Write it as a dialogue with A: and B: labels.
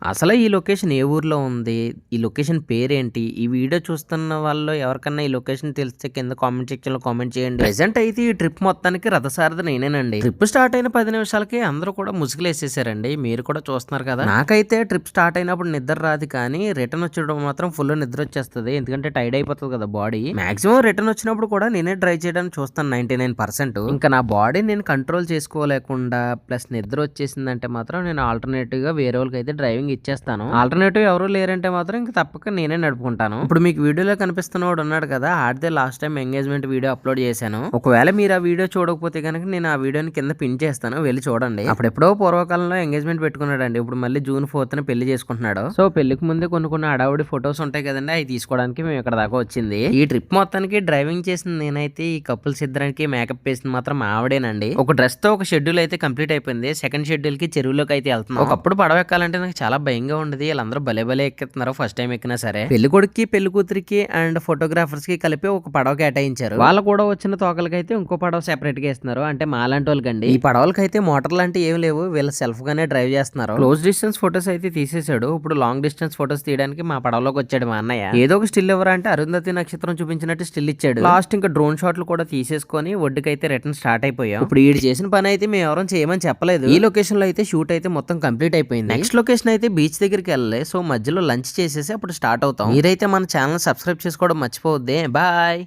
A: అసలు ఈ లొకేషన్ ఏ ఊర్లో ఉంది? ఈ లొకేషన్ పేరేంటి? ఈ వీడియో చూస్తున్న వాళ్ళు ఎవరికన్నా ఈ లొకేషన్ తెలిస్తే కింద కామెంట్ సెక్షన్‌లో కామెంట్ చేయండి. ప్రెజెంట్ అయితే ఈ ట్రిప్ మొత్తానికి రథసారథి నేనేనండి. ట్రిప్ స్టార్ట్ అయిన 10 నిమిషాలకి అందరూ కూడా ముసుగులేసేసారండి. మీరు కూడా చూస్తున్నారు కదా! నాకైతే ట్రిప్ స్టార్ట్ అయినప్పుడు నిద్ర రాదు కానీ రిటర్న్ వచ్చేటప్పుడు మాత్రం ఫుల్ నిద్ర వచ్చేస్తది. ఎందుకంటే టైర్డ్ అయిపోతది కదా బాడీ. మాక్సిమం రిటర్న్ వచ్చినప్పుడు కూడా నేనే డ్రైవ్ చేయడానికి చూస్తాను 99%. ఇంకా నా బాడీ నేను కంట్రోల్ చేసుకోలేకుండా ప్లస్ నిద్ర వచ్చేసిందంటే మాత్రం నేను ఆల్టర్‌నేటివ్‌గా వేరే వాళ్ళకైతే డ్రైవింగ్ ఇచ్చేస్తాను. ఆల్టర్నేటివ్ ఎవరు లేరంటే మాత్రం ఇంకా తప్పక నేనే నడుపుకుంటాను. ఇప్పుడు మీకు వీడియోలో కనిపిస్తున్నవాడు ఉన్నాడు కదా, ఆడితే last time engagement video upload చేశాను. ఒకవేళ మీరు ఆ వీడియో చూడకపోతే కనుక నేను ఆ వీడియోని కింద పిన్ చేస్తాను, వెళ్ళి చూడండి. అప్పుడెప్పుడో పూర్వకాలంలో ఎంగేజ్మెంట్ పెట్టుకున్నాడండి. ఇప్పుడు మళ్ళీ జూన్ 4th పెళ్లి చేసుకుంటున్నాడు. సో పెళ్లికి ముందే కొన్ని అడావుడి ఫొటోస్ ఉంటాయి కదండి, అవి తీసుకోవడానికి మేము ఇక్కడ దాకా వచ్చింది. ఈ ట్రిప్ మొత్తానికి డ్రైవింగ్ చేసింది నేనైతే, ఈ కపుల్స్ ఇద్దరికి మేకప్ వేసింది మాత్రం ఆవిడేనండి. ఒక డ్రెస్ తో ఒక షెడ్యూల్ అయితే కంప్లీట్ అయిపోయింది. సెకండ్ షెడ్యూల్ కి చెరువులోకి అయితే వెళ్తున్నాం. ఒకప్పుడు పడవ ఎక్కాలంటే నాకు చాలా భయంగా ఉండేది. వీళ్ళందరూ భలే ఎక్కుతున్నారు ఫస్ట్ టైం ఎక్కినా సరే. పెళ్లి కొడుక్కి పెళ్లి కూతురికి అండ్ ఫోటోగ్రాఫర్స్ కి కలిపి ఒక పడవ కేటాయించారు. వాళ్ళు కూడా వచ్చిన తోకలకైతే ఇంకో పడవ సెపరేట్ గా ఇస్తున్నారు. అంటే మాలాంటి వాళ్ళకండి. ఈ పడవలకైతే మోటార్ లాంటి ఏం లేవు, వీళ్ళు సెల్ఫ్ గానే డ్రైవ్ చేస్తున్నారు. క్లోజ్ డిస్టెన్స్ ఫోటోస్ అయితే తీసేశాడు. ఇప్పుడు లాంగ్ డిస్టెన్స్ ఫోటోస్ తీయడానికి మా పడవలోకి వచ్చాడు మా అన్నయ్య. ఏదో ఒక స్టిల్ ఎవరా అంటే అరుంధతి నక్షత్రం చూపించినట్టు స్టిల్ ఇచ్చాడు. లాస్ట్ ఇంకా డ్రోన్ షాట్లు కూడా తీసేసుకొని ఒడ్డుకైతే రిటర్న్ స్టార్ట్ అయిపోయాం. ఇప్పుడు ఈడు చేసిన పని అయితే మేము ఎవరం చేయమని చెప్పలేదు. ఈ లొకేషన్ లో అయితే షూట్ అయితే మొత్తం కంప్లీట్ అయిపోయింది. నెక్స్ట్ లొకేషన్ అయితే బీచ్ దగ్గరికి వెళ్ళాలి. సో మధ్యలో లంచ్ చేసేసి అప్పుడు స్టార్ట్ అవుతాం. మీరైతే మన ఛానల్ సబ్స్క్రైబ్ చేసుకోవడం మర్చిపోవద్దే. బాయ్.